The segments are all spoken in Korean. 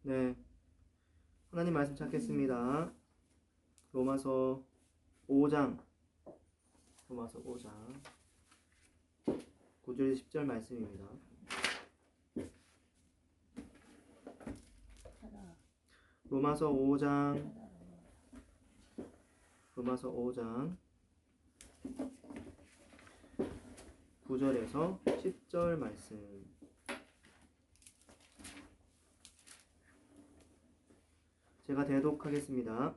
네, 하나님 말씀 찾겠습니다. 로마서 5장 9절 10절 말씀입니다. 로마서 5장 9절에서 10절 말씀. 제가 대독하겠습니다.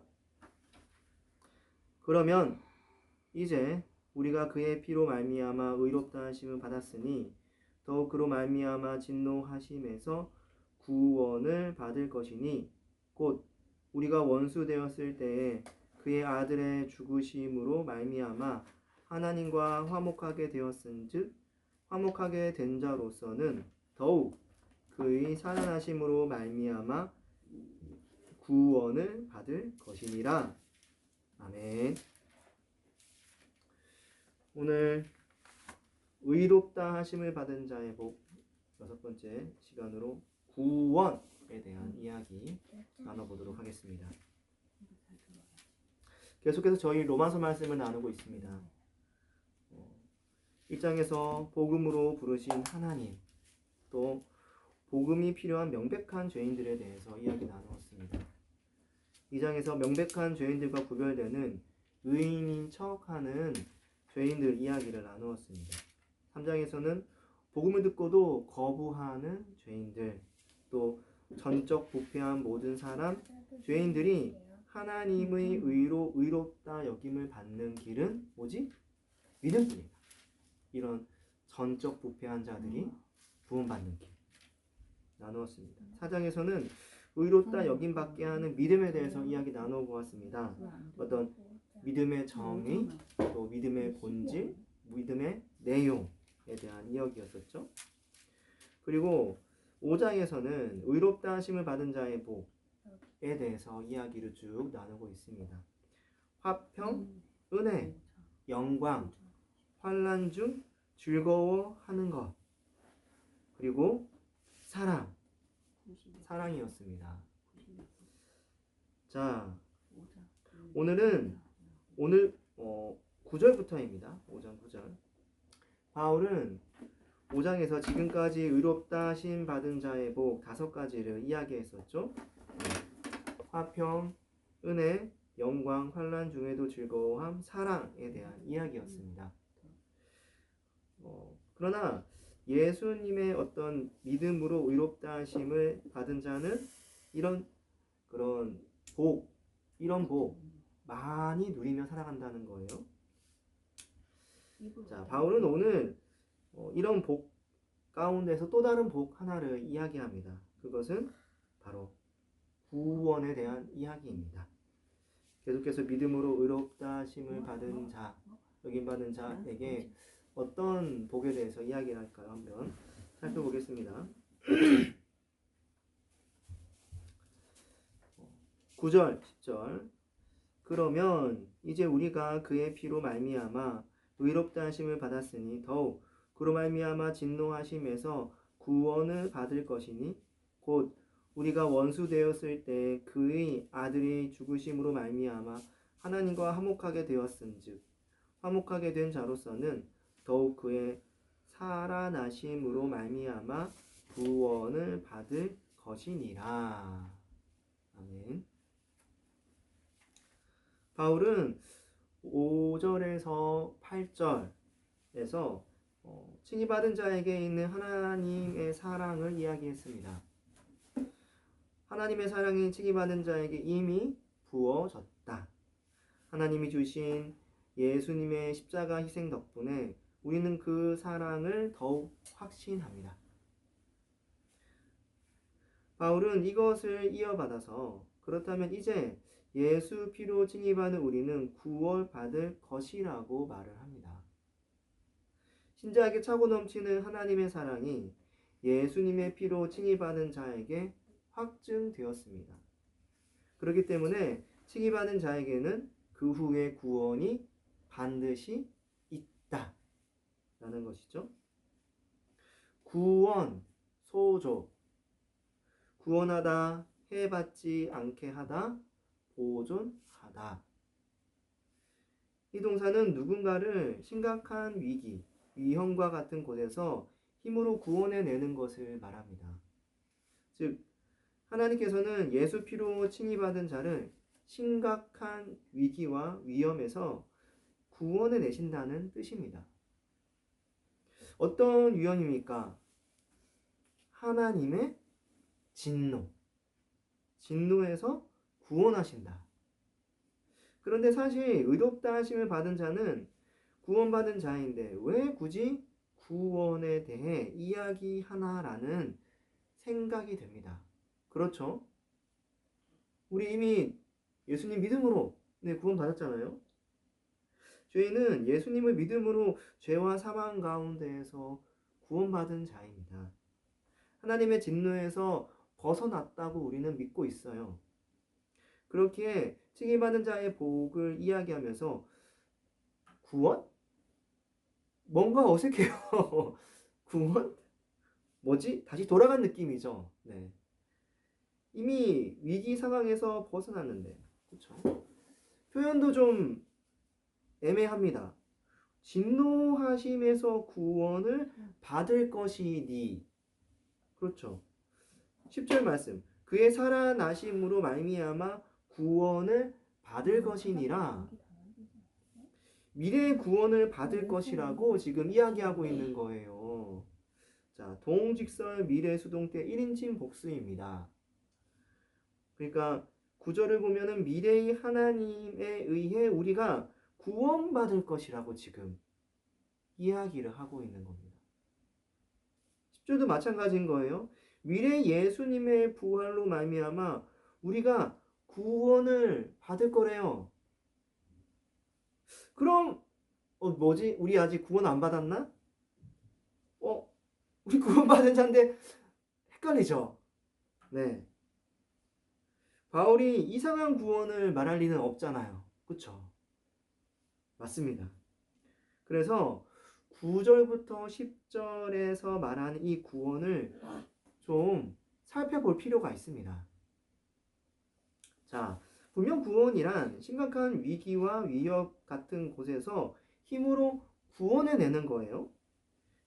그러면 이제 우리가 그의 피로 말미암아 의롭다 하심을 받았으니 더욱 그로 말미암아 진노하심에서 구원을 받을 것이니 곧 우리가 원수 되었을 때에 그의 아들의 죽으심으로 말미암아 하나님과 화목하게 되었은즉 화목하게 된 자로서는 더욱 그의 살아나심으로 말미암아 구원을 받을 것이니라. 아멘. 오늘 의롭다 하심을 받은 자의 복 6번째 시간으로 구원에 대한 이야기 나눠보도록 하겠습니다. 계속해서 저희 로마서 말씀을 나누고 있습니다. 1장에서 복음으로 부르신 하나님, 또 복음이 필요한 명백한 죄인들에 대해서 이야기 나누었습니다. 2장에서 명백한 죄인들과 구별되는 의인인 척하는 죄인들 이야기를 나누었습니다. 3장에서는 복음을 듣고도 거부하는 죄인들, 또 전적 부패한 모든 사람, 죄인들이 하나님의 의로 의롭다 여김을 받는 길은 뭐지? 믿음뿐이다. 이런 전적 부패한 자들이 구원받는 길 나누었습니다. 4장에서는 의롭다 여김받게 하는 믿음에 대해서 이야기 나눠보았습니다. 어떤 믿음의 정의, 또 믿음의 본질, 믿음의 내용에 대한 이야기였었죠. 그리고 5장에서는 의롭다 하심을 받은 자의 복에 대해서 이야기를 쭉 나누고 있습니다. 화평, 은혜, 영광, 환난 중 즐거워하는 것, 그리고 사랑이었습니다. 자, 오늘 9절부터입니다. 5장 9절. 바울은 5장에서 지금까지 의롭다 하심 받은 자의 복 5가지를 이야기했었죠. 화평, 은혜, 영광, 환난 중에도 즐거워함, 사랑에 대한 이야기였습니다. 그러나 예수님의 어떤 믿음으로 의롭다 하심을 받은 자는 이런 복 많이 누리며 살아간다는 거예요. 자, 바울은 오늘 이런 복 가운데서 또 다른 복 하나를 이야기합니다. 그것은 바로 구원에 대한 이야기입니다. 계속해서 믿음으로 의롭다 하심을 받은 자, 여김받은 자에게 어떤 복에 대해서 이야기를 할까요? 한번 살펴보겠습니다. 9절, 10절. 그러면 이제 우리가 그의 피로 말미암아 의롭다 하심을 받았으니 더욱 그로 말미암아 진노하심에서 구원을 받을 것이니 곧 우리가 원수 되었을 때 그의 아들이 죽으심으로 말미암아 하나님과 화목하게 되었은즉 화목하게 된 자로서는 더욱 그의 살아나심으로 말미암아 구원을 받을 것이니라. 아멘. 바울은 5절에서 8절에서 칭의받은 자에게 있는 하나님의 사랑을 이야기했습니다. 하나님의 사랑이 칭의받은 자에게 이미 부어졌다. 하나님이 주신 예수님의 십자가 희생 덕분에 우리는 그 사랑을 더욱 확신합니다. 바울은 이것을 이어받아서 그렇다면 이제 예수 피로 칭의받은 우리는 구원받을 것이라고 말을 합니다. 신자에게 차고 넘치는 하나님의 사랑이 예수님의 피로 칭의받은 자에게 확증되었습니다. 그렇기 때문에 칭의받은 자에게는 그 후에 구원이 반드시 있다라는 것이죠. 구원, 소조, 구원하다, 해받지 않게 하다, 보존하다. 이 동사는 누군가를 심각한 위기, 위험과 같은 곳에서 힘으로 구원해내는 것을 말합니다. 즉, 하나님께서는 예수 피로 칭의받은 자를 심각한 위기와 위험에서 구원해 내신다는 뜻입니다. 어떤 위험입니까? 하나님의 진노. 진노에서 구원하신다. 그런데 사실 의롭다 하심을 받은 자는 구원받은 자인데 왜 굳이 구원에 대해 이야기하나라는 생각이 듭니다. 그렇죠? 우리 이미 예수님 믿음으로 구원받았잖아요. 저희는 예수님을 믿음으로 죄와 사망 가운데에서 구원받은 자입니다. 하나님의 진노에서 벗어났다고 우리는 믿고 있어요. 그렇기에 칭의받은 자의 복을 이야기하면서 구원? 뭔가 어색해요. 구원? 뭐지? 다시 돌아간 느낌이죠. 네. 이미 위기 상황에서 벗어났는데, 그렇죠? 표현도 좀 애매합니다. 진노하심에서 구원을 받을 것이니, 그렇죠? 10절 말씀. 그의 살아나심으로 말미암아 구원을 받을 것이니라. 미래의 구원을 받을 것이라고 지금 이야기하고 있는 거예요. 자, 동직설 미래 수동태 1인칭 복수입니다. 그러니까 구절을 보면은 미래의 하나님에 의해 우리가 구원받을 것이라고 지금 이야기를 하고 있는 겁니다. 10절도 마찬가지인 거예요. 미래 예수님의 부활로 말미암아 우리가 구원을 받을 거래요. 그럼 뭐지? 우리 아직 구원 안 받았나? 우리 구원받은 자인데 헷갈리죠? 네. 바울이 이상한 구원을 말할 리는 없잖아요. 그쵸? 맞습니다. 그래서 9절부터 10절에서 말하는 이 구원을 좀 살펴볼 필요가 있습니다. 자, 분명 구원이란 심각한 위기와 위협 같은 곳에서 힘으로 구원해내는 거예요.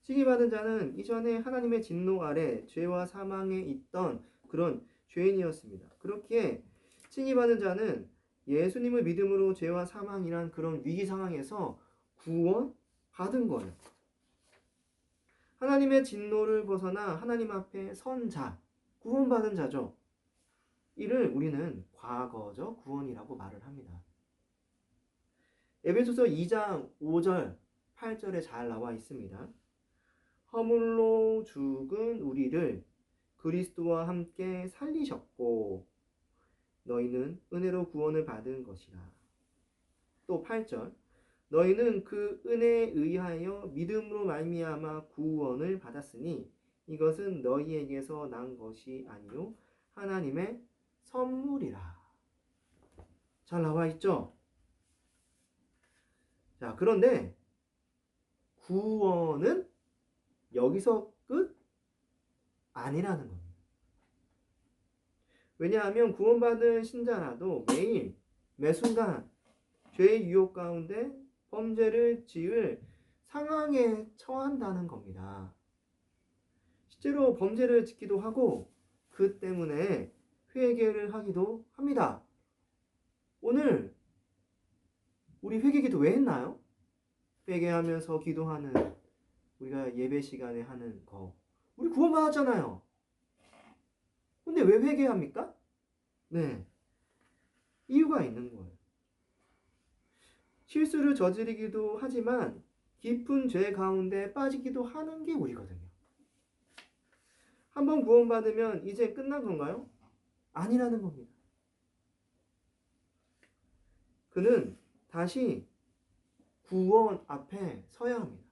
칭의받은 자는 이전에 하나님의 진노 아래 죄와 사망에 있던 그런 죄인이었습니다. 그렇기에 칭의받은 자는 예수님을 믿음으로 죄와 사망이란 그런 위기 상황에서 구원받은 거예요. 하나님의 진노를 벗어나 하나님 앞에 선 자, 구원받은 자죠. 이를 우리는 과거적 구원이라고 말을 합니다. 에베소서 2장 5절, 8절에 잘 나와 있습니다. 허물로 죽은 우리를 그리스도와 함께 살리셨고 너희는 은혜로 구원을 받은 것이라. 또 8절 너희는 그 은혜에 의하여 믿음으로 말미암아 구원을 받았으니 이것은 너희에게서 난 것이 아니요 하나님의 선물이라. 잘 나와 있죠? 자, 그런데 구원은 여기서 끝 아니라는 겁니다. 왜냐하면 구원받은 신자라도 매일 매순간 죄의 유혹 가운데 범죄를 지을 상황에 처한다는 겁니다. 실제로 범죄를 짓기도 하고 그 때문에 회개를 하기도 합니다. 오늘 우리 회개기도 왜 했나요? 회개하면서 기도하는 우리가 예배 시간에 하는 거 우리 구원받았잖아요. 근데 왜 회개합니까? 네, 이유가 있는 거예요. 실수를 저지르기도 하지만 깊은 죄 가운데 빠지기도 하는 게 우리거든요. 한번 구원받으면 이제 끝난 건가요? 아니라는 겁니다. 그는 다시 구원 앞에 서야 합니다.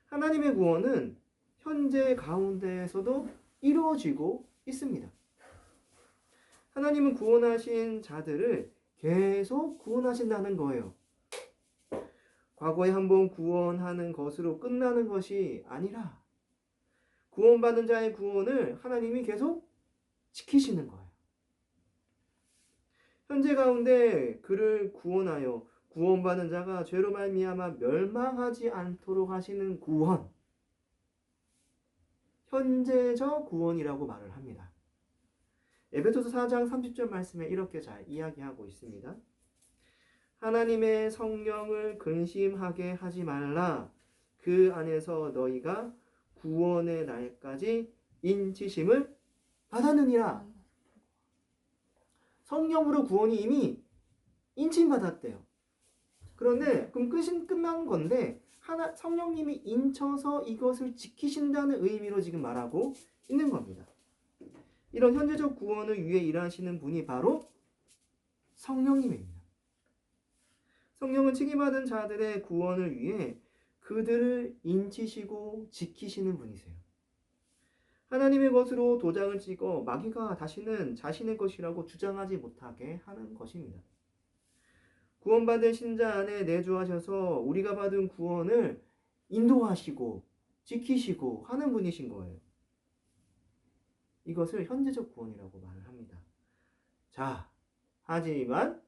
하나님의 구원은 현재 가운데에서도 이루어지고 있습니다. 하나님은 구원하신 자들을 계속 구원하신다는 거예요. 과거에 한번 구원하는 것으로 끝나는 것이 아니라 구원받은 자의 구원을 하나님이 계속 지키시는 거예요. 현재 가운데 그를 구원하여 구원받은 자가 죄로 말미암아 멸망하지 않도록 하시는 구원, 현재적 구원이라고 말을 합니다. 에베소서 4장 30절 말씀에 이렇게 잘 이야기하고 있습니다. 하나님의 성령을 근심하게 하지 말라. 그 안에서 너희가 구원의 날까지 인치심을 받았느니라. 성령으로 구원이 이미 인침받았대요. 그런데 그럼 끝난 건데 성령님이 인쳐서 이것을 지키신다는 의미로 지금 말하고 있는 겁니다. 이런 현재적 구원을 위해 일하시는 분이 바로 성령님입니다. 성령은 칭의받은 자들의 구원을 위해 그들을 인치시고 지키시는 분이세요. 하나님의 것으로 도장을 찍어 마귀가 다시는 자신의 것이라고 주장하지 못하게 하는 것입니다. 구원받은 신자 안에 내주하셔서 우리가 받은 구원을 인도하시고 지키시고 하는 분이신 거예요. 이것을 현재적 구원이라고 말을 합니다. 자, 하지만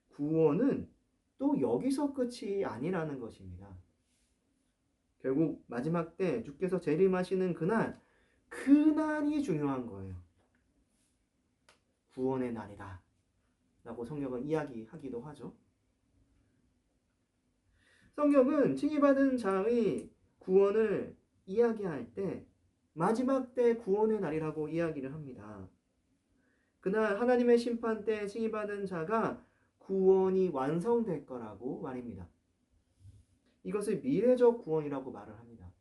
구원은 또 여기서 끝이 아니라는 것입니다. 결국 마지막 때 주께서 재림하시는 그날이 중요한 거예요. 구원의 날이다 라고 성경은 이야기하기도 하죠. 성경은 칭의받은 자의 구원을 이야기할 때 마지막 때 구원의 날이라고 이야기를 합니다. 그날 하나님의 심판 때 칭의받은 자가 구원이 완성될 거라고 말입니다. 이것을 미래적 구원이라고 말을 합니다.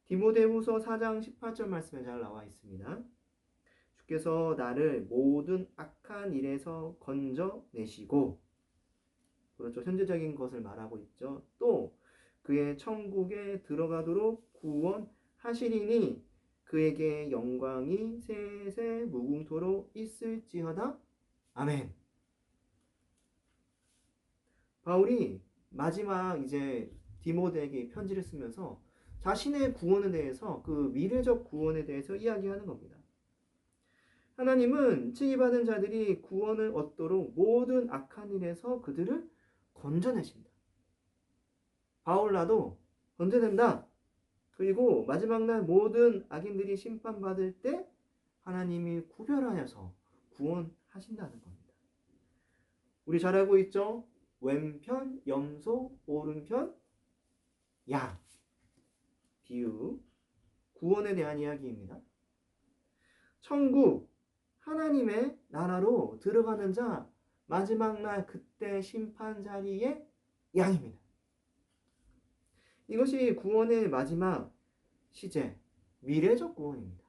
디모데후서 4장 18절 말씀에 잘 나와 있습니다. 주께서 나를 모든 악한 일에서 건져내시고, 그렇죠. 현재적인 것을 말하고 있죠. 또 그의 천국에 들어가도록 구원하시리니 그에게 영광이 세세 무궁토록 있을지어다. 아멘. 바울이 마지막 이제 디모데에게 편지를 쓰면서 자신의 구원에 대해서, 그 미래적 구원에 대해서 이야기하는 겁니다. 하나님은 칭의받은 자들이 구원을 얻도록 모든 악한 일에서 그들을 건져내신다. 바울라도 건져낸다. 그리고 마지막 날 모든 악인들이 심판받을 때 하나님이 구별하여서 구원하신다는 겁니다. 우리 잘 알고 있죠? 왼편 염소, 오른편 양. 비유, 구원에 대한 이야기입니다. 천국, 하나님의 나라로 들어가는 자, 마지막 날 그때 심판 자리의 양입니다. 이것이 구원의 마지막 시제, 미래적 구원입니다.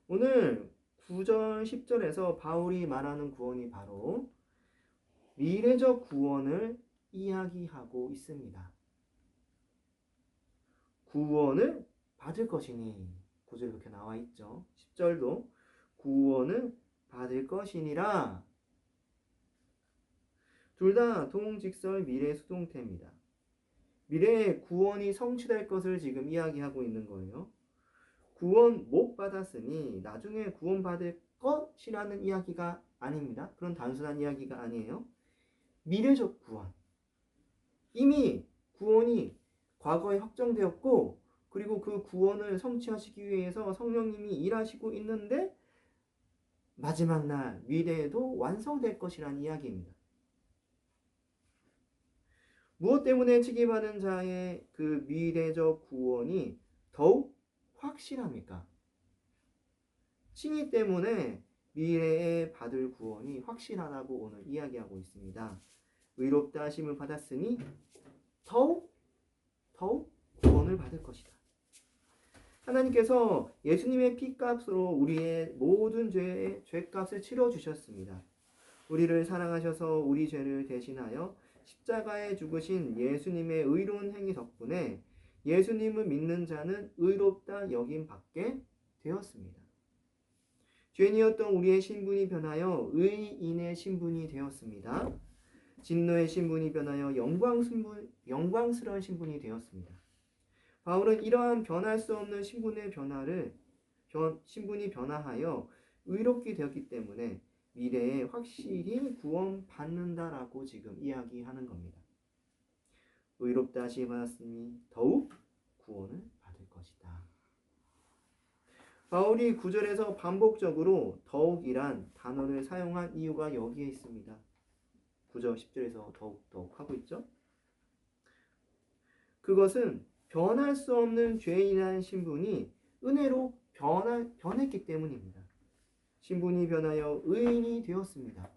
오늘 9절, 10절에서 바울이 말하는 구원이 바로 미래적 구원을 이야기하고 있습니다. 구원을 받을 것이니, 9절 이렇게 나와 있죠. 10절도 구원을 받을 것이니라. 둘 다 동직설 미래 수동태입니다. 미래에 구원이 성취될 것을 지금 이야기하고 있는 거예요. 구원 못 받았으니 나중에 구원받을 것이라는 이야기가 아닙니다. 그런 단순한 이야기가 아니에요. 미래적 구원. 이미 구원이 과거에 확정되었고, 그리고 그 구원을 성취하시기 위해서 성령님이 일하시고 있는데 마지막 날 미래에도 완성될 것이라는 이야기입니다. 무엇 때문에 칭의받은 자의 그 미래적 구원이 더욱 확실합니까? 칭의 때문에 미래에 받을 구원이 확실하다고 오늘 이야기하고 있습니다. 의롭다 하심을 받았으니 더욱 구원을 받을 것이다. 하나님께서 예수님의 피값으로 우리의 모든 죄값을 치러주셨습니다. 우리를 사랑하셔서 우리 죄를 대신하여 십자가에 죽으신 예수님의 의로운 행위 덕분에 예수님을 믿는 자는 의롭다 여김 받게 되었습니다. 죄인이었던 우리의 신분이 변하여 의인의 신분이 되었습니다. 진노의 신분이 변하여 영광스러운 신분이 되었습니다. 바울은 이러한 변할 수 없는 신분의 변화를 신분이 변화하여 의롭게 되었기 때문에 미래에 확실히 구원받는다라고 지금 이야기하는 겁니다. 의롭다 하심을 받았으니 더욱 구원을 받을 것이다. 바울이 9절에서 반복적으로 더욱이란 단어를 사용한 이유가 여기에 있습니다. 9절 10절에서 더욱 하고 있죠. 그것은 변할 수 없는 죄인이라는 신분이 은혜로 변했기 때문입니다. 신분이 변하여 의인이 되었습니다.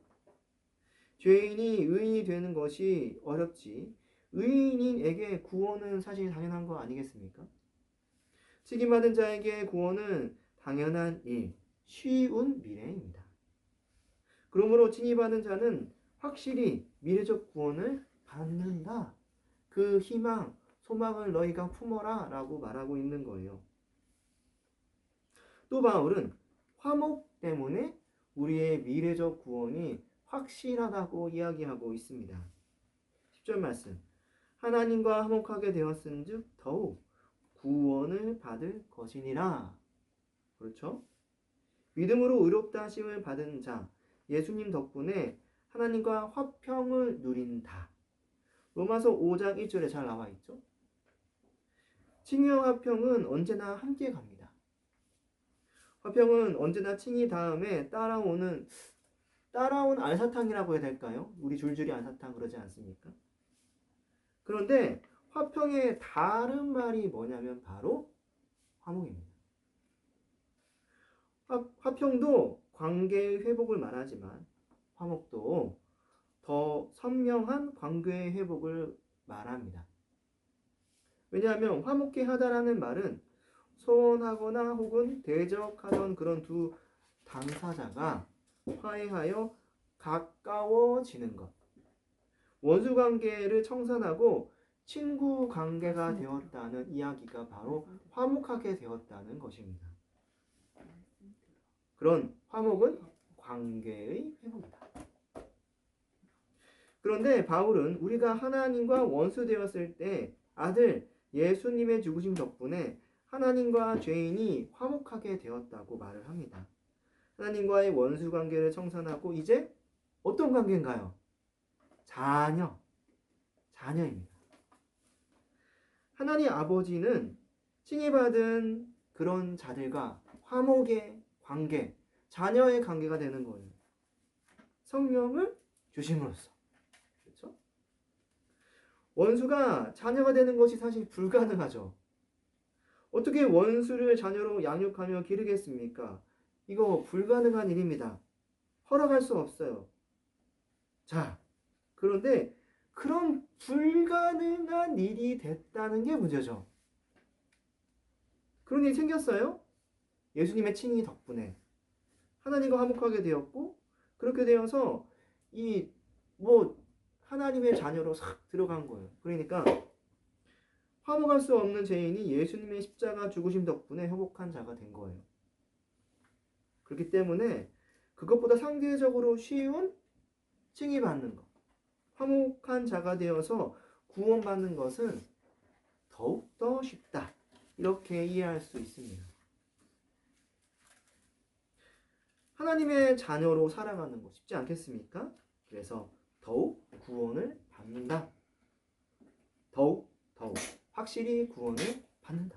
죄인이 의인이 되는 것이 어렵지 의인에게 구원은 사실 당연한 거 아니겠습니까? 칭의받은 자에게 구원은 당연한 일, 쉬운 미래입니다. 그러므로 칭의받은 자는 확실히 미래적 구원을 받는다. 그 희망, 소망을 너희가 품어라 라고 말하고 있는 거예요. 또 바울은 화목 때문에 우리의 미래적 구원이 확실하다고 이야기하고 있습니다. 10절 말씀. 하나님과 화목하게 되었은즉 더욱 구원을 받을 것이니라. 그렇죠? 믿음으로 의롭다 하심을 받은 자, 예수님 덕분에 하나님과 화평을 누린다. 로마서 5장 1절에 잘 나와 있죠? 칭의와 화평은 언제나 함께 갑니다. 화평은 언제나 칭의 다음에 따라온 알사탕이라고 해야 될까요? 우리 줄줄이 알사탕 그러지 않습니까? 그런데 화평의 다른 말이 뭐냐면 바로 화목입니다. 화평도 관계의 회복을 말하지만 화목도 더 선명한 관계의 회복을 말합니다. 왜냐하면 화목케 하다라는 말은 소원하거나 혹은 대적하던 그런 두 당사자가 화해하여 가까워지는 것. 원수 관계를 청산하고 친구 관계가 되었다는 이야기가 바로 화목하게 되었다는 것입니다. 그런 화목은 관계의 회복이다. 그런데 바울은 우리가 하나님과 원수 되었을 때 아들 예수님의 죽으심 덕분에 하나님과 죄인이 화목하게 되었다고 말을 합니다. 하나님과의 원수 관계를 청산하고 이제 어떤 관계인가요? 자녀입니다. 하나님 아버지는 칭의받은 그런 자들과 화목의 관계, 자녀의 관계가 되는 거예요. 성령을 주심으로써. 그렇죠? 원수가 자녀가 되는 것이 사실 불가능하죠. 어떻게 원수를 자녀로 양육하며 기르겠습니까? 이거 불가능한 일입니다. 허락할 수 없어요. 자, 그런데 그런 불가능한 일이 됐다는 게 문제죠. 그런 일이 생겼어요. 예수님의 칭의 덕분에 하나님과 화목하게 되었고 그렇게 되어서 하나님의 자녀로 싹 들어간 거예요. 그러니까 화목할 수 없는 죄인이 예수님의 십자가 죽으심 덕분에 회복한 자가 된 거예요. 그렇기 때문에 그것보다 상대적으로 쉬운 칭의받는 것, 화목한 자가 되어서 구원받는 것은 더욱더 쉽다. 이렇게 이해할 수 있습니다. 하나님의 자녀로 살아가는 거 쉽지 않겠습니까? 그래서 더욱 구원을 받는다. 더욱 확실히 구원을 받는다.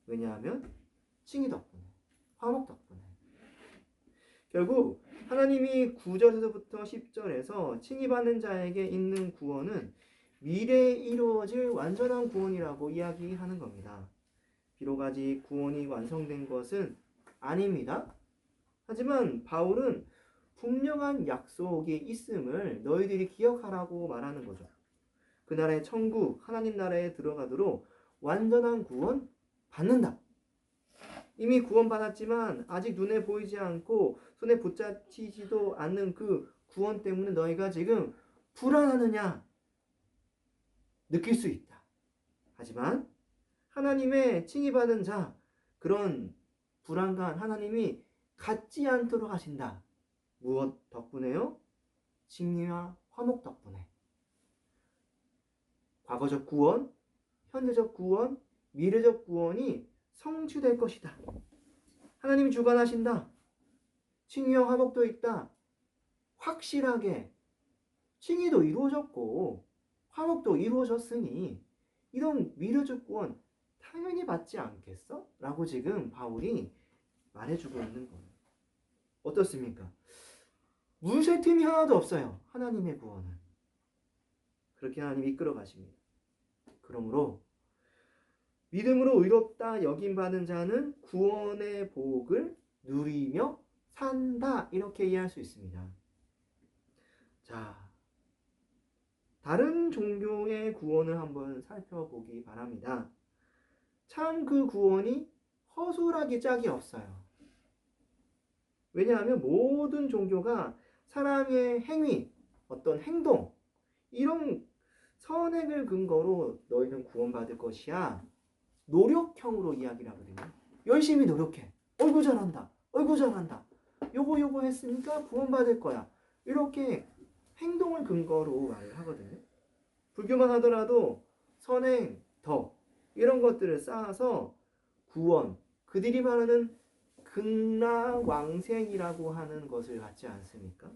왜냐하면 칭의 덕분에, 화목 덕분에. 결국 하나님이 9절에서부터 10절에서 칭의받는 자에게 있는 구원은 미래에 이루어질 완전한 구원이라고 이야기하는 겁니다. 비록 아직 구원이 완성된 것은 아닙니다. 하지만 바울은 분명한 약속이 있음을 너희들이 기억하라고 말하는 거죠. 그 나라의 천국, 하나님 나라에 들어가도록 완전한 구원 받는다. 이미 구원받았지만 아직 눈에 보이지 않고 손에 붙잡히지도 않는 그 구원 때문에 너희가 지금 불안하느냐? 느낄 수 있다. 하지만 하나님의 칭의받은 자, 그런 불안감 하나님이 갖지 않도록 하신다. 무엇 덕분에요? 칭의와 화목 덕분에. 과거적 구원, 현재적 구원, 미래적 구원이 성취될 것이다. 하나님이 주관하신다. 칭의와 화복도 있다. 확실하게 칭의도 이루어졌고 화복도 이루어졌으니 이런 위로적 구원 당연히 받지 않겠어? 라고 지금 바울이 말해주고 있는 거예요. 어떻습니까? 물새 틈이 하나도 없어요. 하나님의 구원은. 그렇게 하나님이 이끌어 가십니다. 그러므로 믿음으로 의롭다 여김받은 자는 구원의 복을 누리며 산다. 이렇게 이해할 수 있습니다. 자, 다른 종교의 구원을 한번 살펴보기 바랍니다. 참 그 구원이 허술하기 짝이 없어요. 왜냐하면 모든 종교가 사람의 행위, 어떤 행동, 이런 선행을 근거로 너희는 구원받을 것이야. 노력형으로 이야기를 하거든요. 열심히 노력해. 어이구 잘한다. 어이구 잘한다. 요거 했으니까 구원받을 거야. 이렇게 행동을 근거로 말을 하거든요. 불교만 하더라도 선행, 덕 이런 것들을 쌓아서 구원, 그들이 말하는 극락왕생이라고 하는 것을 갖지 않습니까?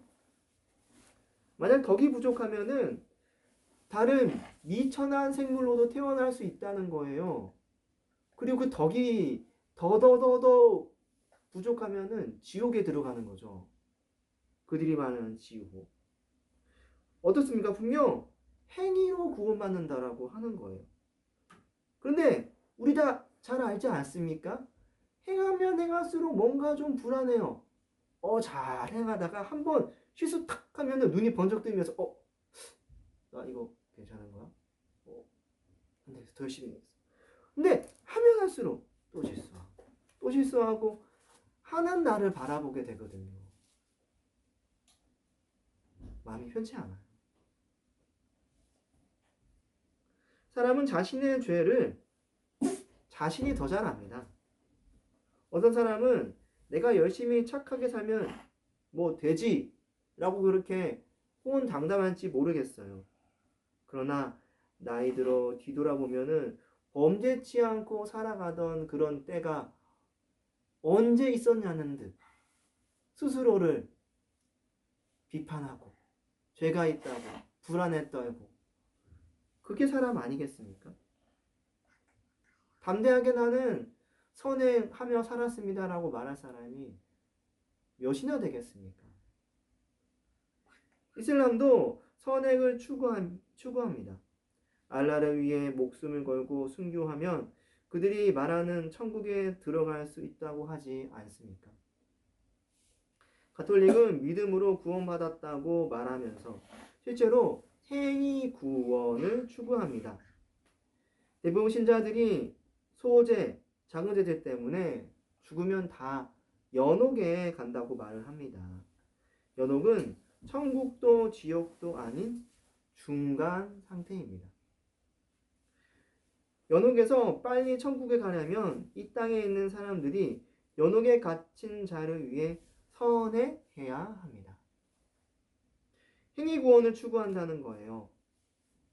만약 덕이 부족하면은 다른 미천한 생물로도 태어날 수 있다는 거예요. 그리고 그 덕이 더 부족하면은 지옥에 들어가는 거죠. 그들이 말하는 지옥. 어떻습니까? 분명 행위로 구원받는다라고 하는 거예요. 그런데 우리 다 잘 알지 않습니까? 행하면 행할수록 뭔가 좀 불안해요. 잘 행하다가 한번 실수 탁 하면은 눈이 번쩍 뜨면서 나 이거 괜찮은 거야? 근데 더 열심히 했어. 근데 하면 할수록 또 실수하고 또 실수하고 하는 나를 바라보게 되거든요. 마음이 편치 않아요. 사람은 자신의 죄를 자신이 더 잘 압니다. 어떤 사람은 내가 열심히 착하게 살면 뭐 되지 라고 그렇게 호언장담할지 모르겠어요. 그러나 나이 들어 뒤돌아보면은 범죄치 않고 살아가던 그런 때가 언제 있었냐는 듯 스스로를 비판하고 죄가 있다고 불안에 떨고 그게 사람 아니겠습니까? 담대하게 나는 선행하며 살았습니다라고 말할 사람이 몇이나 되겠습니까? 이슬람도 선행을 추구합니다. 알라를 위해 목숨을 걸고 순교하면 그들이 말하는 천국에 들어갈 수 있다고 하지 않습니까? 가톨릭은 믿음으로 구원받았다고 말하면서 실제로 행위 구원을 추구합니다. 대부분 신자들이 소재, 작은 죄들 때문에 죽으면 다 연옥에 간다고 말을 합니다. 연옥은 천국도 지옥도 아닌 중간 상태입니다. 연옥에서 빨리 천국에 가려면 이 땅에 있는 사람들이 연옥에 갇힌 자를 위해 선행해야 합니다. 행위 구원을 추구한다는 거예요.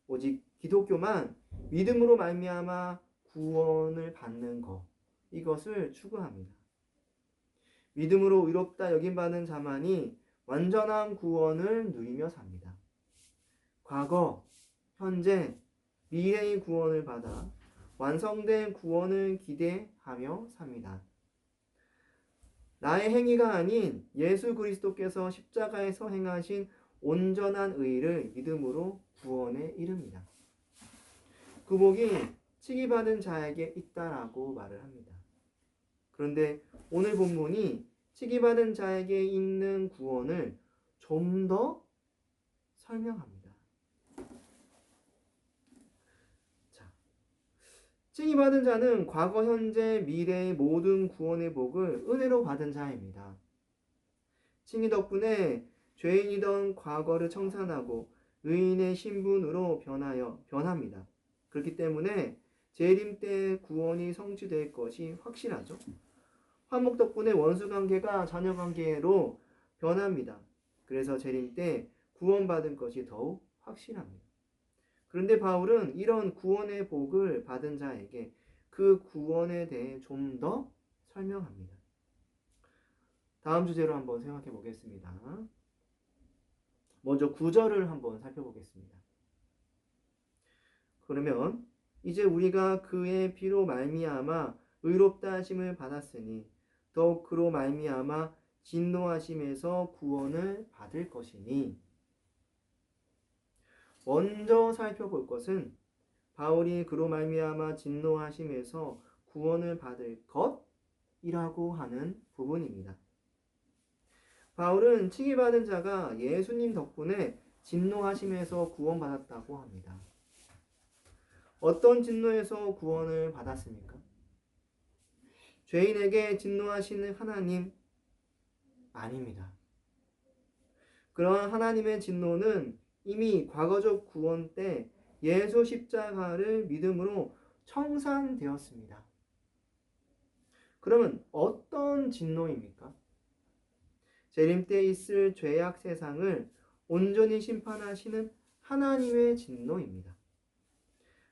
오직 기독교만 믿음으로 말미암아 구원을 받는 것, 이것을 추구합니다. 믿음으로 의롭다 여김받은 자만이 완전한 구원을 누리며 삽니다. 과거, 현재, 미래의 구원을 받아 완성된 구원을 기대하며 삽니다. 나의 행위가 아닌 예수 그리스도께서 십자가에서 행하신 온전한 의를 믿음으로 구원에 이릅니다. 그 복이 칭의받은 자에게 있다라고 말을 합니다. 그런데 오늘 본문이 칭의받은 자에게 있는 구원을 좀 더 설명합니다. 자, 칭의받은 자는 과거, 현재, 미래의 모든 구원의 복을 은혜로 받은 자입니다. 칭의 덕분에 죄인이던 과거를 청산하고 의인의 신분으로 변합니다. 그렇기 때문에 재림 때 구원이 성취될 것이 확실하죠. 화목 덕분에 원수 관계가 자녀 관계로 변합니다. 그래서 재림 때 구원받은 것이 더욱 확실합니다. 그런데 바울은 이런 구원의 복을 받은 자에게 그 구원에 대해 좀 더 설명합니다. 다음 주제로 한번 생각해 보겠습니다. 먼저 9절을 한번 살펴보겠습니다. 그러면 이제 우리가 그의 피로 말미암아 의롭다 하심을 받았으니 더욱 그로 말미암아 진노하심에서 구원을 받을 것이니. 먼저 살펴볼 것은 바울이 그로 말미암아 진노하심에서 구원을 받을 것이라고 하는 부분입니다. 바울은 칭의받은 자가 예수님 덕분에 진노하심에서 구원받았다고 합니다. 어떤 진노에서 구원을 받았습니까? 죄인에게 진노하시는 하나님 아닙니다. 그러한 하나님의 진노는 이미 과거적 구원 때 예수 십자가를 믿음으로 청산되었습니다. 그러면 어떤 진노입니까? 재림 때 있을 죄악 세상을 온전히 심판하시는 하나님의 진노입니다.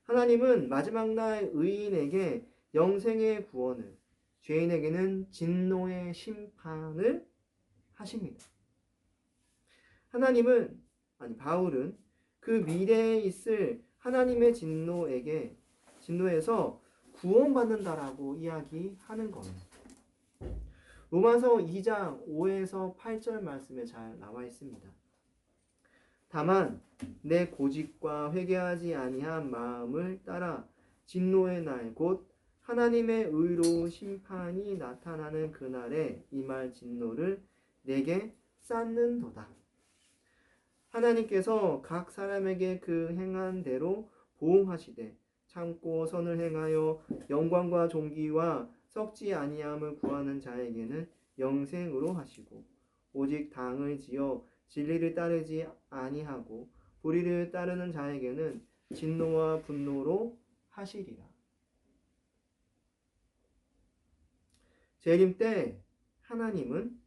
하나님은 마지막 날 의인에게 영생의 구원을, 죄인에게는 진노의 심판을 하십니다. 바울은 그 미래에 있을 하나님의 진노에서 구원받는다라고 이야기하는 거예요. 로마서 2장 5에서 8절 말씀에 잘 나와 있습니다. 다만 내 고집과 회개하지 아니한 마음을 따라 진노의 날 곧 하나님의 의로운 심판이 나타나는 그날에 임할 진노를 내게 쌓는도다. 하나님께서 각 사람에게 그 행한 대로 보응하시되 참고 선을 행하여 영광과 존귀와 썩지 아니함을 구하는 자에게는 영생으로 하시고 오직 당을 지어 진리를 따르지 아니하고 불의를 따르는 자에게는 진노와 분노로 하시리라. 재림 때 하나님은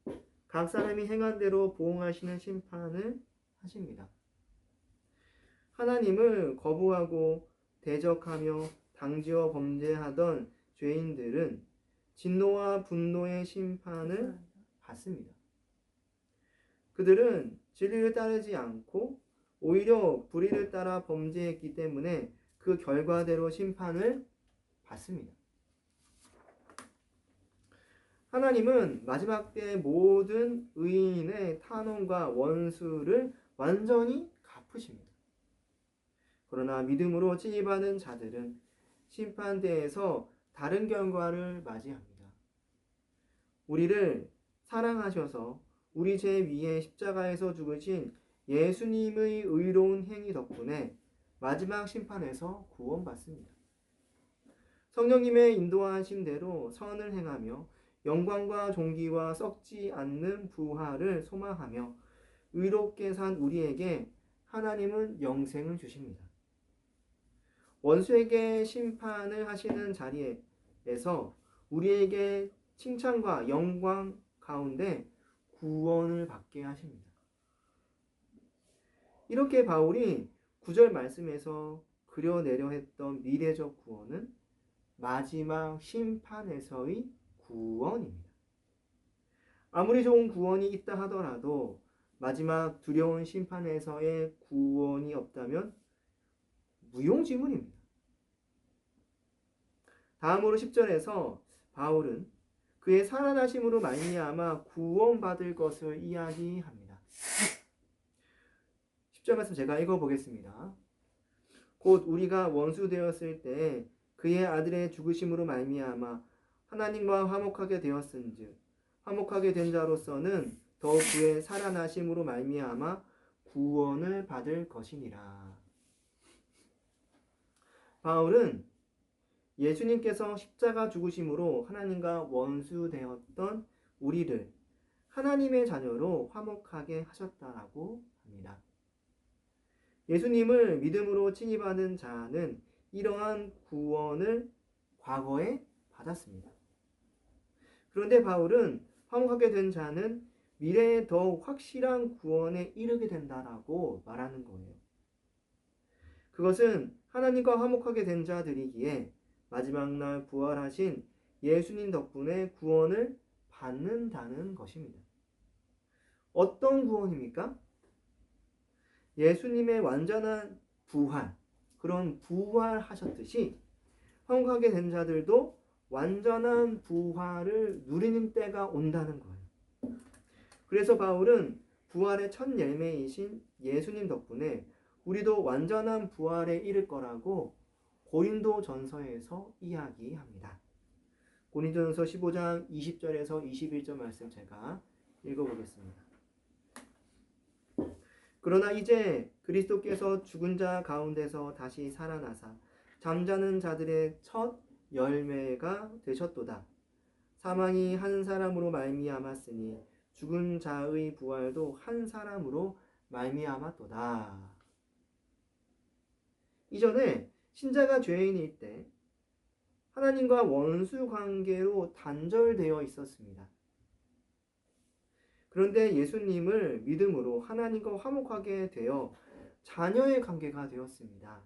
각 사람이 행한 대로 보응하시는 심판을 하십니다. 하나님을 거부하고 대적하며 당지어 범죄하던 죄인들은 진노와 분노의 심판을 받습니다. 그들은 진리를 따르지 않고 오히려 불의를 따라 범죄했기 때문에 그 결과대로 심판을 받습니다. 하나님은 마지막 때 모든 의인의 탄원과 원수를 완전히 갚으십니다. 그러나 믿음으로 칭의받은 자들은 심판대에서 다른 결과를 맞이합니다. 우리를 사랑하셔서 우리 죄 위에 십자가에서 죽으신 예수님의 의로운 행위 덕분에 마지막 심판에서 구원받습니다. 성령님의 인도하심대로 선을 행하며 영광과 존귀와 썩지 않는 부활을 소망하며 의롭게 산 우리에게 하나님은 영생을 주십니다. 원수에게 심판을 하시는 자리에서 우리에게 칭찬과 영광 가운데 구원을 받게 하십니다. 이렇게 바울이 9절 말씀에서 그려내려 했던 미래적 구원은 마지막 심판에서의 구원입니다. 아무리 좋은 구원이 있다 하더라도 마지막 두려운 심판에서의 구원이 없다면 무용지물입니다. 다음으로 10절에서 바울은 그의 살아나심으로 말미암아 구원받을 것을 이야기합니다. 10절 말씀 제가 읽어보겠습니다. 곧 우리가 원수 되었을 때 그의 아들의 죽으심으로 말미암아 하나님과 화목하게 되었은즉 화목하게 된 자로서는 더욱 그의 살아나심으로 말미암아 구원을 받을 것이니라. 바울은 예수님께서 십자가 죽으심으로 하나님과 원수되었던 우리를 하나님의 자녀로 화목하게 하셨다라고 합니다. 예수님을 믿음으로 칭의받은 자는 이러한 구원을 과거에 받았습니다. 그런데 바울은 화목하게 된 자는 미래에 더욱 확실한 구원에 이르게 된다라고 말하는 거예요. 그것은 하나님과 화목하게 된 자들이기에 마지막 날 부활하신 예수님 덕분에 구원을 받는다는 것입니다. 어떤 구원입니까? 예수님의 완전한 부활, 그런 부활하셨듯이 한국하게 된 자들도 완전한 부활을 누리는 때가 온다는 거예요. 그래서 바울은 부활의 첫 열매이신 예수님 덕분에 우리도 완전한 부활에 이를 거라고 고린도전서에서 이야기합니다. 고린도전서 15장 20절에서 21절 말씀 제가 읽어보겠습니다. 그러나 이제 그리스도께서 죽은 자 가운데서 다시 살아나사 잠자는 자들의 첫 열매가 되셨도다. 사망이 한 사람으로 말미암았으니 죽은 자의 부활도 한 사람으로 말미암았도다. 이전에 신자가 죄인일 때 하나님과 원수 관계로 단절되어 있었습니다. 그런데 예수님을 믿음으로 하나님과 화목하게 되어 자녀의 관계가 되었습니다.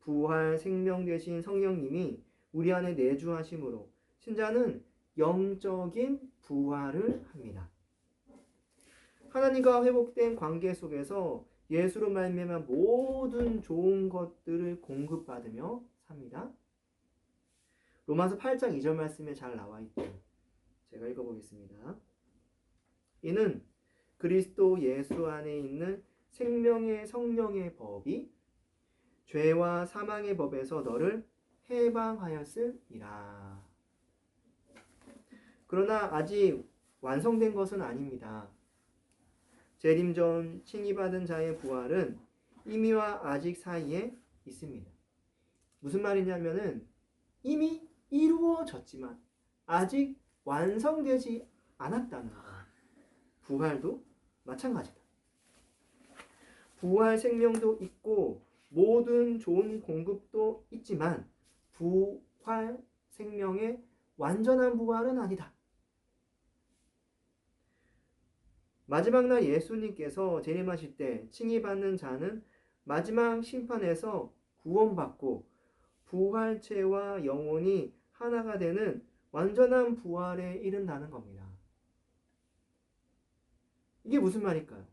부활 생명 되신 성령님이 우리 안에 내주하심으로 신자는 영적인 부활을 합니다. 하나님과 회복된 관계 속에서 예수로 말미암아 모든 좋은 것들을 공급받으며 삽니다. 로마서 8장 2절 말씀에 잘 나와 있죠. 제가 읽어보겠습니다. 이는 그리스도 예수 안에 있는 생명의 성령의 법이 죄와 사망의 법에서 너를 해방하였으리라. 그러나 아직 완성된 것은 아닙니다. 재림 전 칭의받은 자의 부활은 이미와 아직 사이에 있습니다. 무슨 말이냐면은 이미 이루어졌지만 아직 완성되지 않았다는 거예요. 부활도 마찬가지다. 부활 생명도 있고 모든 좋은 공급도 있지만 부활 생명의 완전한 부활은 아니다. 마지막 날 예수님께서 재림하실 때 칭의받는 자는 마지막 심판에서 구원받고 부활체와 영혼이 하나가 되는 완전한 부활에 이른다는 겁니다. 이게 무슨 말일까요?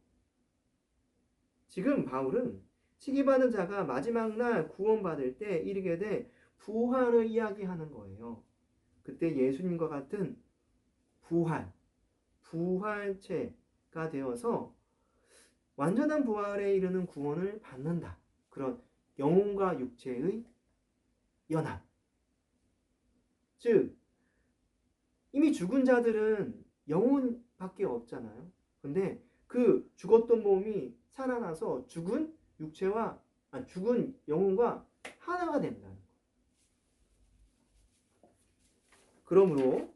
지금 바울은 칭의받은 자가 마지막 날 구원받을 때 이르게 돼 부활을 이야기하는 거예요. 그때 예수님과 같은 부활체가 되어서 완전한 부활에 이르는 구원을 받는다. 그런 영혼과 육체의 연합. 즉 이미 죽은 자들은 영혼밖에 없잖아요. 근데 그 죽었던 몸이 살아나서 죽은 영혼과 하나가 된다는 거예요. 그러므로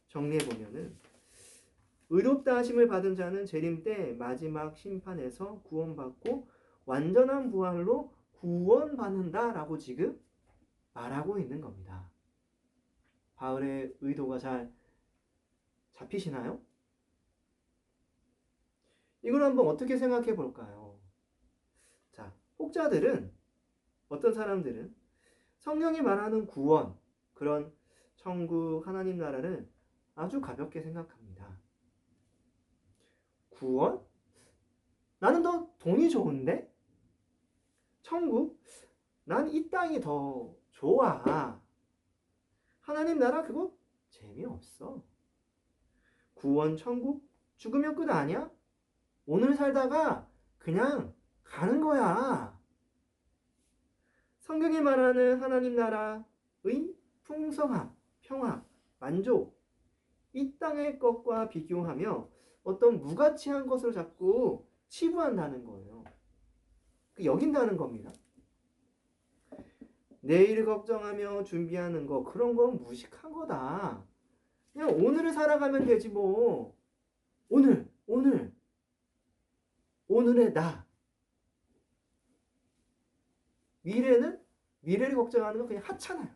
정리해보면은 의롭다 하심을 받은 자는 재림 때 마지막 심판에서 구원받고 완전한 부활로 구원받는다라고 지금 말하고 있는 겁니다. 바울의 의도가 잘 잡히시나요? 이걸 한번 어떻게 생각해 볼까요? 자, 혹자들은, 어떤 사람들은 성경이 말하는 구원, 그런 천국 하나님 나라를 아주 가볍게 생각합니다. 구원? 나는 더 돈이 좋은데? 천국? 난 이 땅이 더 좋아. 하나님 나라 그거 재미없어. 구원, 천국? 죽으면 끝 아니야? 오늘 살다가 그냥 가는 거야. 성경이 말하는 하나님 나라의 풍성함, 평화, 만족, 이 땅의 것과 비교하며 어떤 무가치한 것을 자꾸 치부한다는 거예요. 여긴다는 겁니다. 내일을 걱정하며 준비하는 거, 그런 건 무식한 거다. 그냥 오늘을 살아가면 되지 뭐. 오늘의 나. 미래를 걱정하는 건 그냥 하찮아요.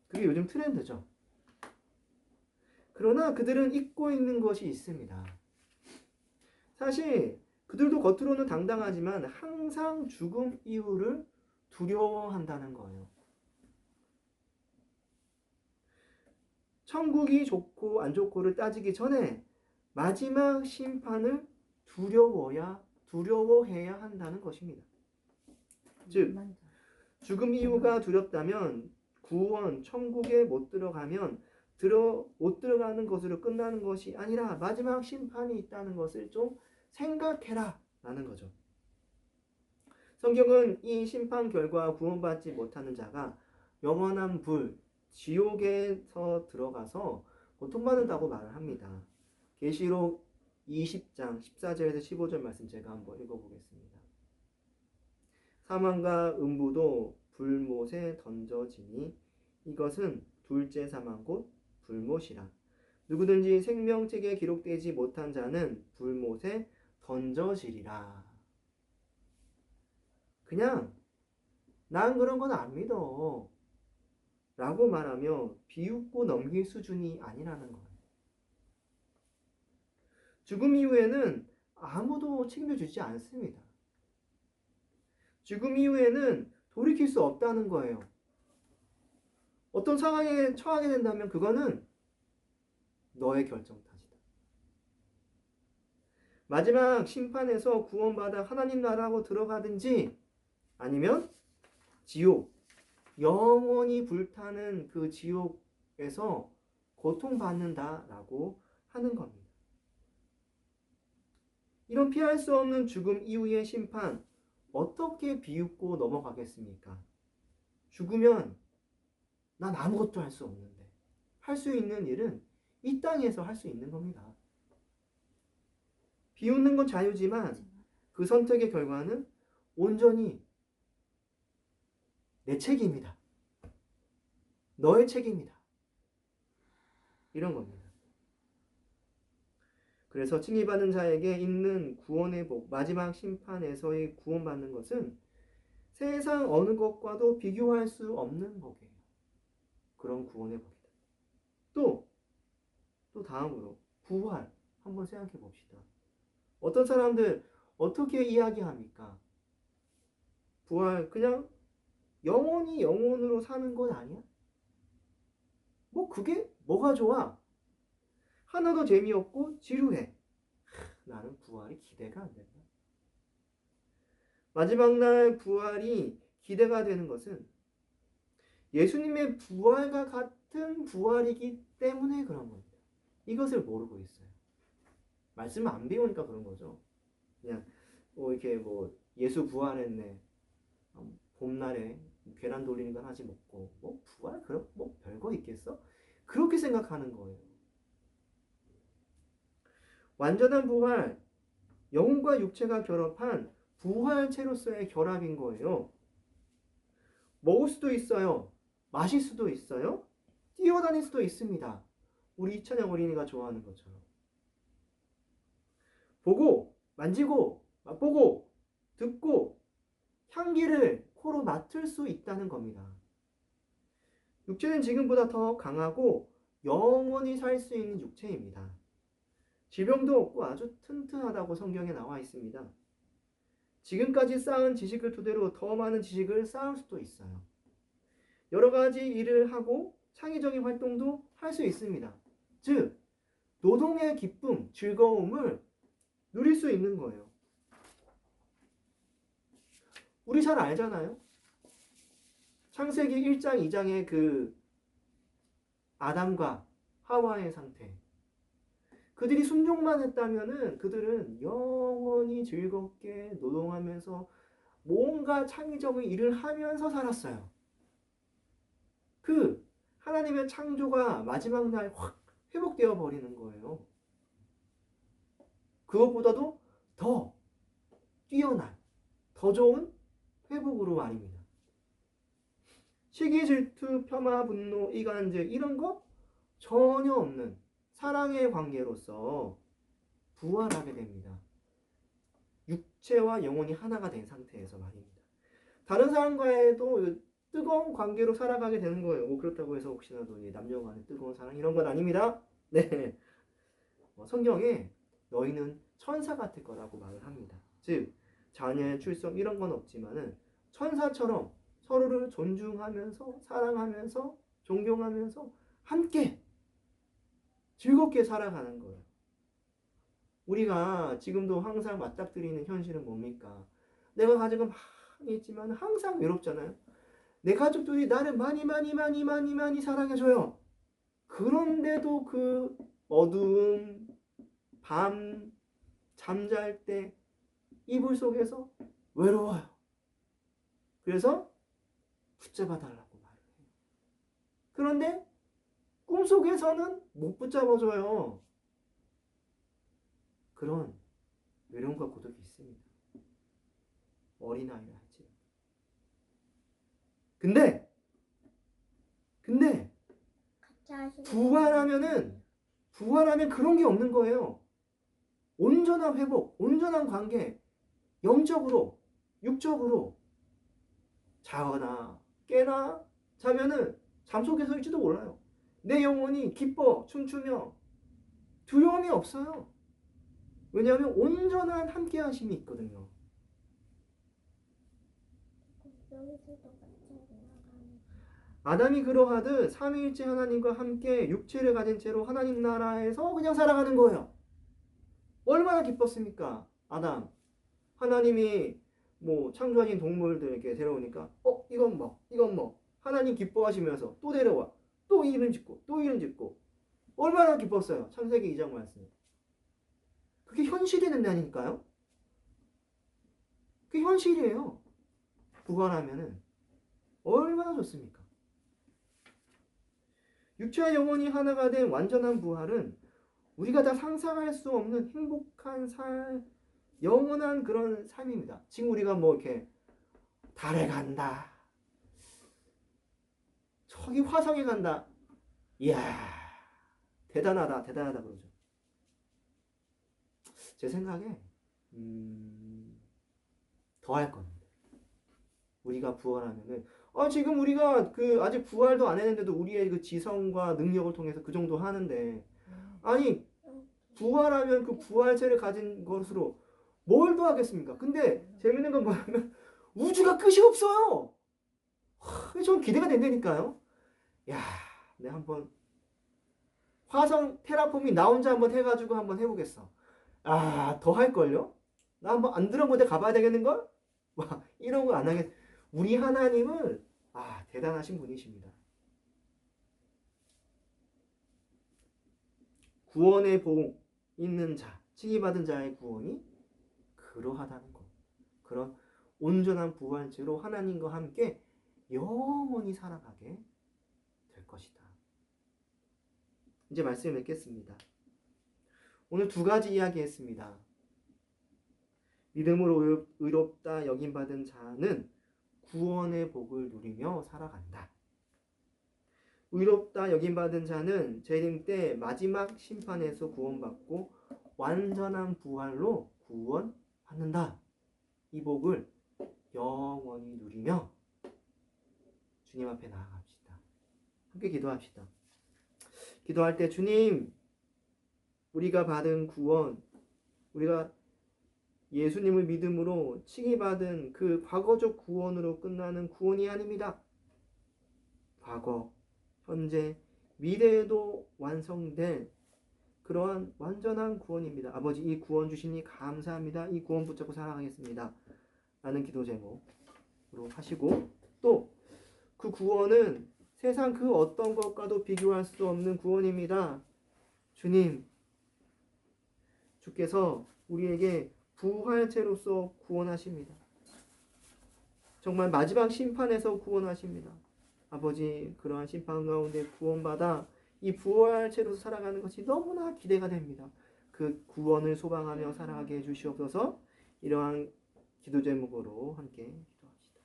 그게 요즘 트렌드죠. 그러나 그들은 잊고 있는 것이 있습니다. 사실 그들도 겉으로는 당당하지만 항상 죽음 이후를 두려워한다는 거예요. 천국이 좋고 안 좋고를 따지기 전에 마지막 심판을 두려워해야 한다는 것입니다. 즉, 죽음 이후가 두렵다면 구원, 천국에 못 들어가면 못 들어가는 것으로 끝나는 것이 아니라 마지막 심판이 있다는 것을 좀 생각해라 라는 거죠. 성경은 이 심판 결과 구원받지 못하는 자가 영원한 불, 지옥에서 들어가서 고통받는다고 말을 합니다. 계시록 20장 14절에서 15절 말씀 제가 한번 읽어보겠습니다. 사망과 음부도 불못에 던져지니 이것은 둘째 사망 곧 불못이라. 누구든지 생명책에 기록되지 못한 자는 불못에 던져지리라. 그냥 난 그런 건 안 믿어 라고 말하며 비웃고 넘길 수준이 아니라는 거예요. 죽음 이후에는 아무도 책임져주지 않습니다. 죽음 이후에는 돌이킬 수 없다는 거예요. 어떤 상황에 처하게 된다면 그거는 너의 결정 탓이다. 마지막 심판에서 구원받아 하나님 나라로 들어가든지 아니면 지옥, 영원히 불타는 그 지옥에서 고통받는다라고 하는 겁니다. 이런 피할 수 없는 죽음 이후의 심판, 어떻게 비웃고 넘어가겠습니까? 죽으면 난 아무것도 할 수 없는데 할 수 있는 일은 이 땅에서 할 수 있는 겁니다. 비웃는 건 자유지만 그 선택의 결과는 온전히 내 책임이다. 너의 책임이다. 이런 겁니다. 그래서 칭의받은 자에게 있는 구원의 복, 마지막 심판에서의 구원받는 것은 세상 어느 것과도 비교할 수 없는 복이에요. 그런 구원의 복이다. 또 다음으로 부활 한번 생각해 봅시다. 어떤 사람들 어떻게 이야기합니까? 부활 그냥 영원히 영원으로 사는 건 아니야? 뭐 그게 뭐가 좋아? 하나도 재미없고 지루해. 나는 부활이 기대가 안 된다. 마지막 날 부활이 기대가 되는 것은 예수님의 부활과 같은 부활이기 때문에 그런 겁니다. 이것을 모르고 있어요. 말씀을 안 배우니까 그런 거죠. 그냥 이렇게 예수 부활했네. 봄날에 계란 돌리는 건 하지 먹고 부활 그럼 별거 있겠어? 그렇게 생각하는 거예요. 완전한 부활, 영혼과 육체가 결합한 부활체로서의 결합인 거예요. 먹을 수도 있어요. 마실 수도 있어요. 뛰어다닐 수도 있습니다. 우리 이찬영 어린이가 좋아하는 것처럼. 보고, 만지고, 맛보고, 듣고, 향기를 코로 맡을 수 있다는 겁니다. 육체는 지금보다 더 강하고 영원히 살 수 있는 육체입니다. 질병도 없고 아주 튼튼하다고 성경에 나와 있습니다. 지금까지 쌓은 지식을 토대로 더 많은 지식을 쌓을 수도 있어요. 여러 가지 일을 하고 창의적인 활동도 할 수 있습니다. 즉, 노동의 기쁨, 즐거움을 누릴 수 있는 거예요. 우리 잘 알잖아요. 창세기 1장, 2장의 그 아담과 하와의 상태. 그들이 순종만 했다면은 그들은 영원히 즐겁게 노동하면서 뭔가 창의적인 일을 하면서 살았어요. 그 하나님의 창조가 마지막 날 확 회복되어 버리는 거예요. 그것보다도 더 뛰어난, 더 좋은 회복으로 말입니다. 시기, 질투, 폄하, 분노, 이간질 이런 거 전혀 없는 사랑의 관계로서 부활하게 됩니다. 육체와 영혼이 하나가 된 상태에서 말입니다. 다른 사람과도 뜨거운 관계로 살아가게 되는 거예요. 그렇다고 해서 혹시나도 남녀 간의 뜨거운 사랑 이런 건 아닙니다. 네. 성경에 너희는 천사 같을 거라고 말을 합니다. 즉 자녀의 출석 이런 건 없지만은 천사처럼 서로를 존중하면서 사랑하면서 존경하면서 함께 즐겁게 살아가는 거예요. 우리가 지금도 항상 맞닥뜨리는 현실은 뭡니까? 내가 가족은 많이 있지만 항상 외롭잖아요. 내 가족들이 나를 많이 사랑해줘요. 그런데도 그 어두운 밤 잠잘 때 이불 속에서 외로워요. 그래서 붙잡아 달라고 말을 해요. 그런데 꿈속에서는 못 붙잡아줘요. 그런 외로움과 고독이 있습니다. 어린아이라 할지. 근데 부활하면 그런 게 없는 거예요. 온전한 회복, 온전한 관계, 영적으로, 육적으로 자거나 깨나 자면은 잠속에서일지도 몰라요. 내 영혼이 기뻐 춤추며 두려움이 없어요. 왜냐하면 온전한 함께하심이 있거든요. 아담이 그러하듯 삼위일체 하나님과 함께 육체를 가진 채로 하나님 나라에서 그냥 살아가는 거예요. 얼마나 기뻤습니까? 아담. 하나님이 뭐 창조하신 동물들 이렇게 데려오니까 이건 뭐 하나님 기뻐하시면서 또 데려와. 또 이름 짓고 얼마나 기뻤어요. 창세기 2장 말씀. 그게 현실이 된다니까요. 그게 현실이에요. 부활하면은 얼마나 좋습니까? 육체와 영혼이 하나가 된 완전한 부활은 우리가 다 상상할 수 없는 행복한 영원한 그런 삶입니다. 지금 우리가 뭐 이렇게 달에 간다. 저기 화성에 간다. 이야, 대단하다 그러죠. 제 생각에 더 할 겁니다. 우리가 부활하면은 지금 우리가 아직 부활도 안 했는데도 우리의 그 지성과 능력을 통해서 그 정도 하는데 아니 부활하면 그 부활체를 가진 것으로 뭘 더 하겠습니까? 근데 재밌는 건 뭐냐면 우주가 끝이 없어요. 좀 기대가 된다니까요. 야, 내가 한번 화성 테라폼이 나 혼자 한번 해가지고 한번 해보겠어. 더 할걸요? 나 한번 안 들어본 데 가봐야 되겠는걸? 막 이런 거 안 하겠. 우리 하나님은 대단하신 분이십니다. 구원의 복 있는 자, 칭의받은 자의 구원이 그러하다는 것. 그런 온전한 부활체로 하나님과 함께 영원히 살아가게 될 것이다. 이제 말씀을 맺겠습니다. 오늘 두 가지 이야기했습니다. 믿음으로 의롭다 여김받은 자는 구원의 복을 누리며 살아간다. 의롭다 여김받은 자는 재림 때 마지막 심판에서 구원받고 완전한 부활로 구원받는다. 이 복을 영원히 누리며 주님 앞에 나아갑시다. 함께 기도합시다. 기도할 때 주님, 우리가 받은 구원, 우리가 예수님을 믿음으로 칭의받은 그 과거적 구원으로 끝나는 구원이 아닙니다. 과거, 현재, 미래에도 완성될 그러한 완전한 구원입니다. 아버지, 이 구원 주시니 감사합니다. 이 구원 붙잡고 살아가겠습니다. 라는 기도 제목으로 하시고, 또 그 구원은 세상 그 어떤 것과도 비교할 수 없는 구원입니다. 주님, 주께서 우리에게 부활체로서 구원하십니다. 정말 마지막 심판에서 구원하십니다. 아버지, 그러한 심판 가운데 구원받아 이 부활체로서 살아가는 것이 너무나 기대가 됩니다. 그 구원을 소망하며 살아가게 해주시옵소서. 이러한 기도 제목으로 함께 기도합시다.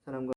사랑과